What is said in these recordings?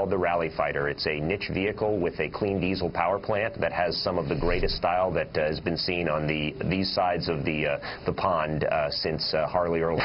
called the Rally Fighter. It's a niche vehicle with a clean diesel power plant that has some of the greatest style that has been seen on these sides of the pond since Harley early.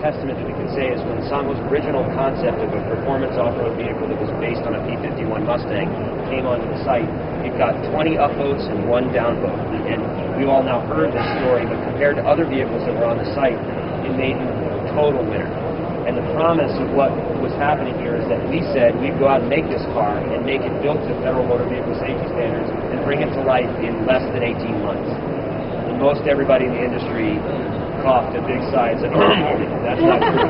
Testament that we can say is when Sanho's original concept of a performance off-road vehicle that was based on a P-51 Mustang came onto the site, it got 20 upvotes and 1 downvote. And we've all now heard this story, but compared to other vehicles that were on the site, it made him a total winner. And the promise of what was happening here is that we said we'd go out and make this car and make it built to Federal Motor Vehicle Safety Standards and bring it to life in less than 18 months. And most everybody in the industry coughed a big sigh and said, "Oh, that's not true."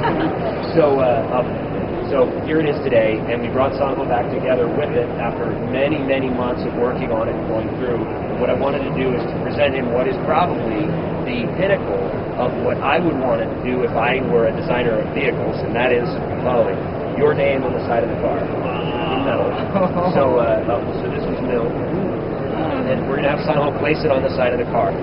So here it is today, and we brought Sanho back together with it after many, many months of working on it and going through. And what I wanted to do is to present him what is probably the pinnacle of what I would want to do if I were a designer of vehicles, and that is the following: your name on the side of the car. Metal. So this was milled, and we're going to have Sanho place it on the side of the car.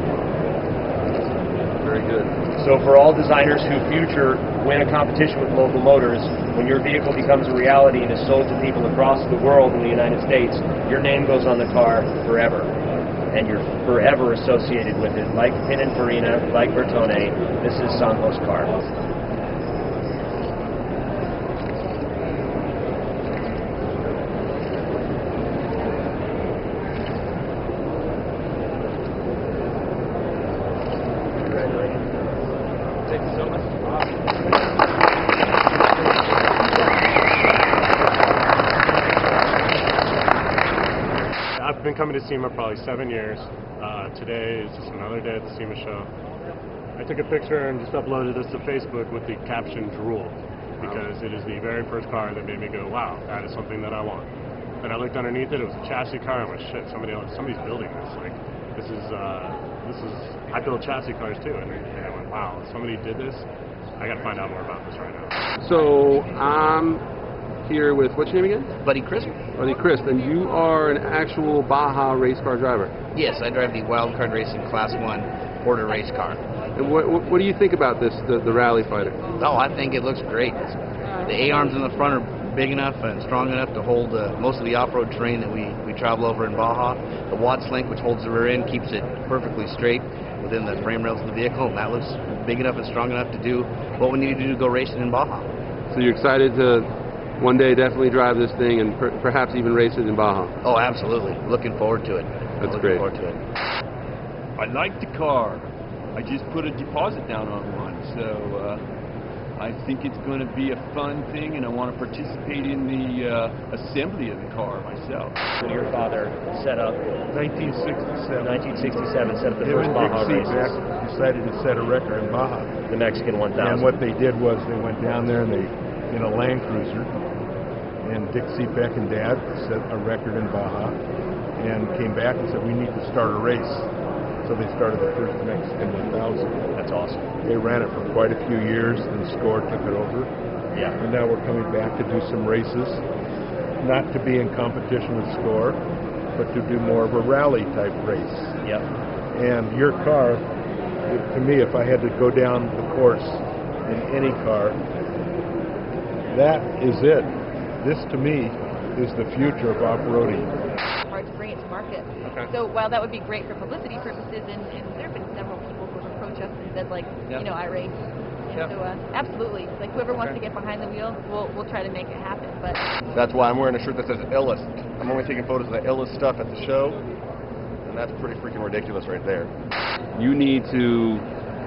Very good. So for all designers who future win a competition with Local Motors, when your vehicle becomes a reality and is sold to people across the world in the United States, your name goes on the car forever. And you're forever associated with it. Like Pininfarina, like Bertone, this is Sanho's car. Thank you so much. I've been coming to SEMA probably 7 years. Today is just another day at the SEMA show. I took a picture and just uploaded this to Facebook with the caption "Drool," because it is the very first car that made me go, wow, that is something that I want. And I looked underneath it, it was a chassis car, and I went, shit, somebody's building this. Like, this is, I build chassis cars too, and I went, wow, somebody did this. I gotta find out more about this right now. So I'm here with, what's your name again? Buddy Crisp. Buddy Crisp, and you are an actual Baja race car driver. Yes, I drive the Wildcard Racing Class 1 Porter race car. And what do you think about this, the Rally Fighter? Oh, I think it looks great. The A-arms in the front are big enough and strong enough to hold most of the off-road terrain that we travel over in Baja. The Watts link, which holds the rear end, keeps it perfectly straight within the frame rails of the vehicle, and that looks big enough and strong enough to do what we need to do to go racing in Baja. So you're excited to one day definitely drive this thing and perhaps even race it in Baja? Oh, absolutely. Looking forward to it. That's great. Looking forward to it. I like the car. I just put a deposit down on one, so I think it's going to be a fun thing, and I want to participate in the assembly of the car myself. When your father set up 1967. set up the Him first and Baja Dick races, Seaback decided to set a record in Baja. the Mexican 1000. And what they did was they went down there and they, in a Land Cruiser, and Dick Seaback and Dad set a record in Baja, and came back and said, we need to start a race. So they started the first Mexican 1000. That's awesome. They ran it for quite a few years, then Score took it over. Yeah. And now we're coming back to do some races, not to be in competition with Score, but to do more of a rally type race. Yep. And your car, to me, if I had to go down the course in any car, that is it. This, to me, is the future of off-roading. Hard to bring it to market. Okay. So while that would be great for publicity purposes, and there have been several people who have approached us and said, like, Yep. you know, I race. And Yep. so absolutely, like whoever wants to get behind the wheel, we'll try to make it happen. But That's why I'm wearing a shirt that says illest. I'm only taking photos of the illest stuff at the show, and that's pretty freaking ridiculous right there. You need to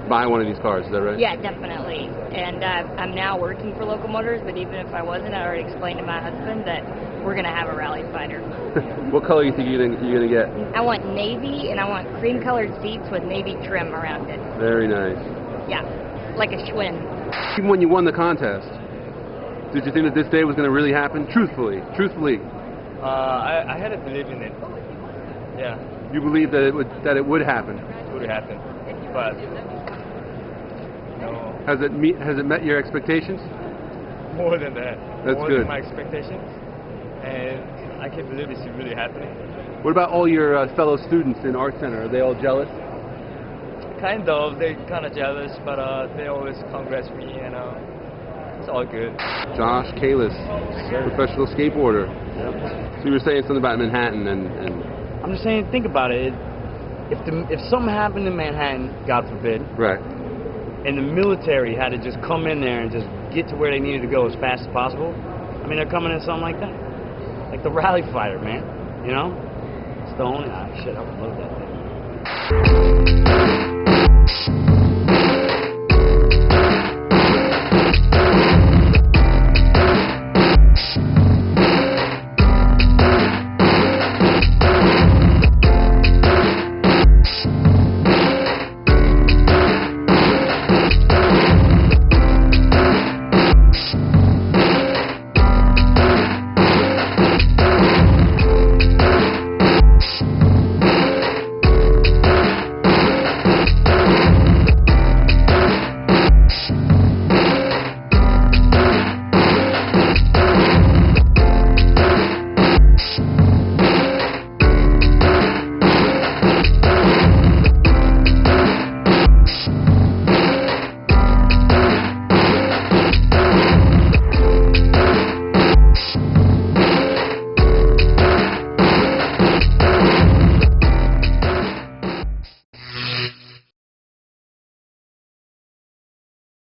buy one of these cars, is that right? Yeah, definitely. And I'm now working for Local Motors, but even if I wasn't, I already explained to my husband that we're going to have a rally fighter. What color you think you're gonna get? I want navy, and I want cream-colored seats with navy trim around it. Very nice. Yeah, like a Schwinn. Even when you won the contest, did you think that this day was going to really happen? Truthfully. I had to believe in it. Yeah, You believed that it would happen. it would happen. But no, Has it met your expectations? more than that. That's more good. than my expectations. And I can't believe it's really happening. What about all your fellow students in Art Center? Are they all jealous? Kind of. They're kind of jealous, but they always congrats me, and it's all good. Josh Kalis, professional skateboarder. So you were saying something about Manhattan and I'm just saying, think about it. If something happened in Manhattan, God forbid, right. and the military had to just come in there and just get to where they needed to go as fast as possible, I mean, they're coming in something like that. Like the rally fighter, man. You know? It's the only... shit, I would love that thing.